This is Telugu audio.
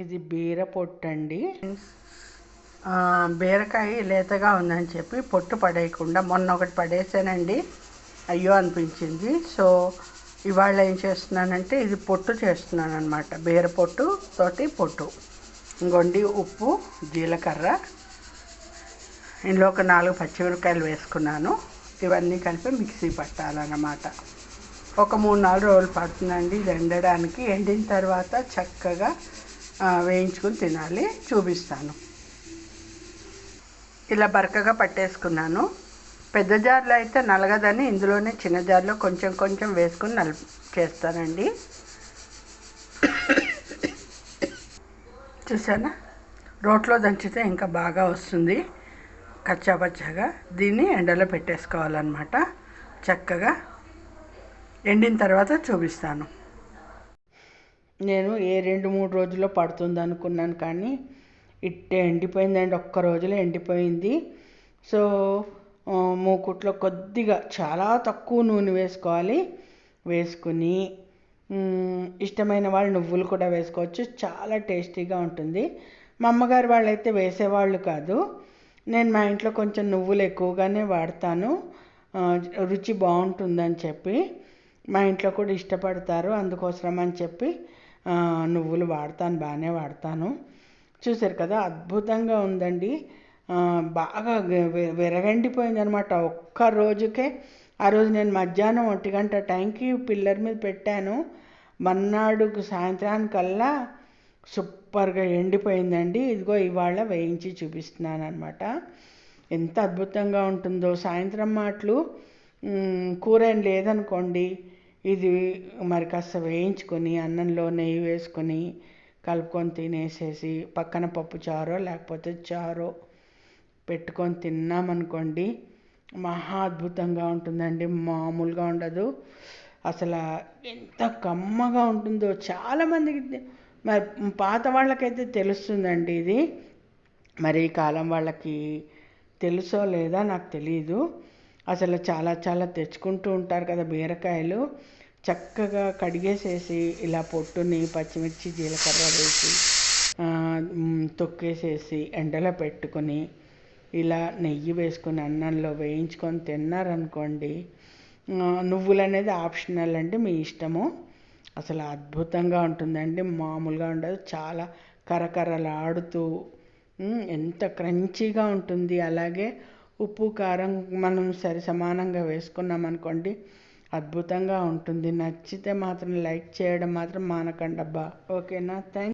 ఇది బీర పొట్టు అండి. బీరకాయ లేతగా ఉందని చెప్పి పొట్టు పడేయకుండా మొన్న ఒకటి పడేసానండి, అయ్యో అనిపించింది. సో ఇవాళ ఏం చేస్తున్నానంటే ఇది పొట్టు చేస్తున్నాను అనమాట. బీర పొట్టు తోటి పొట్టు. ఇంకొండి ఉప్పు, జీలకర్ర, ఇందులో ఒక 4 పచ్చిమిరపకాయలు వేసుకున్నాను. ఇవన్నీ కలిపి మిక్సీ పట్టాలన్నమాట. ఒక 3-4 రోజులు పడుతుందండి ఇది ఎండడానికి. ఎండిన తర్వాత చక్కగా వేయించుకుని తినాలి. చూపిస్తాను. ఇలా బరకగా పట్టేసుకున్నాను. పెద్ద జార్లో అయితే నలగదని ఇందులోనే చిన్న జార్లో కొంచెం కొంచెం వేసుకుని చేస్తానండి. చూసానా, రోట్లో దంచితే ఇంకా బాగా వస్తుంది కచ్చాపచ్చాగా. దీన్ని ఎండలో పెట్టేసుకోవాలన్నమాట. చక్కగా ఎండిన తర్వాత చూపిస్తాను. నేను 2-3 రోజుల్లో పడుతుంది అనుకున్నాను, కానీ ఇట్టే ఎండిపోయిందండి. ఒక్క రోజులో ఎండిపోయింది. సో మూకుట్లో కొద్దిగా చాలా తక్కువ నూనె వేసుకోవాలి. వేసుకుని ఇష్టమైన వాళ్ళు నువ్వులు కూడా వేసుకోవచ్చు. చాలా టేస్టీగా ఉంటుంది. మా అమ్మగారు వాళ్ళైతే వేసేవాళ్ళు కాదు. నేను మా ఇంట్లో కొంచెం నువ్వులు ఎక్కువగానే వాడతాను, రుచి బాగుంటుందని చెప్పి. మా ఇంట్లో కూడా ఇష్టపడతారు, అందుకోసం అని చెప్పి నువ్వులు వాడతాను, బాగానే వాడతాను. చూసారు కదా, అద్భుతంగా ఉందండి. బాగా విరగండిపోయింది అనమాట ఒక్క రోజుకే. ఆ రోజు నేను మధ్యాహ్నం 1 గంట టైంకి పిల్లర్ మీద పెట్టాను. మర్నాడు సాయంత్రానికల్లా సూపర్గా ఎండిపోయిందండి. ఇదిగో ఇవాళ వేయించి చూపిస్తున్నాను అనమాట. ఎంత అద్భుతంగా ఉంటుందో. సాయంత్రం మాటలు కూర ఏం లేదనుకోండి, ఇది మరి కాస్త వేయించుకొని అన్నంలో నెయ్యి వేసుకొని కలుపుకొని తినేసేసి పక్కన పప్పు చారో లేకపోతే చారో పెట్టుకొని తిన్నామనుకోండి, మహా అద్భుతంగా ఉంటుందండి. మామూలుగా ఉండదు అసలు. ఎంత కమ్మగా ఉంటుందో చాలామందికి, మరి పాత వాళ్ళకైతే తెలుస్తుందండి ఇది. మరి ఈ కాలం వాళ్ళకి తెలుసో లేదా నాకు తెలియదు. అసలు చాలా చాలా తెచ్చుకుంటూ ఉంటారు కదా బీరకాయలు. చక్కగా కడిగేసేసి ఇలా పొట్టుని పచ్చిమిర్చి జీలకర్ర వేసి తొక్కేసేసి ఎండలో పెట్టుకొని ఇలా నెయ్యి వేసుకొని అన్నంలో వేయించుకొని తిన్నారనుకోండి, నువ్వులు అనేది ఆప్షనల్ అండి, మీ ఇష్టము. అసలు అద్భుతంగా ఉంటుందండి, మామూలుగా ఉండదు. చాలా కరకరలాడుతూ ఎంత క్రంచీగా ఉంటుంది. అలాగే ఉప్పు కారం మనం సరి సమానంగా వేసుకున్నాం అనుకోండి, అద్భుతంగా ఉంటుంది. నచ్చితే మాత్రం లైక్ చేయడం మాత్రం మానకండి అబ్బా. ఓకేనా? థ్యాంక్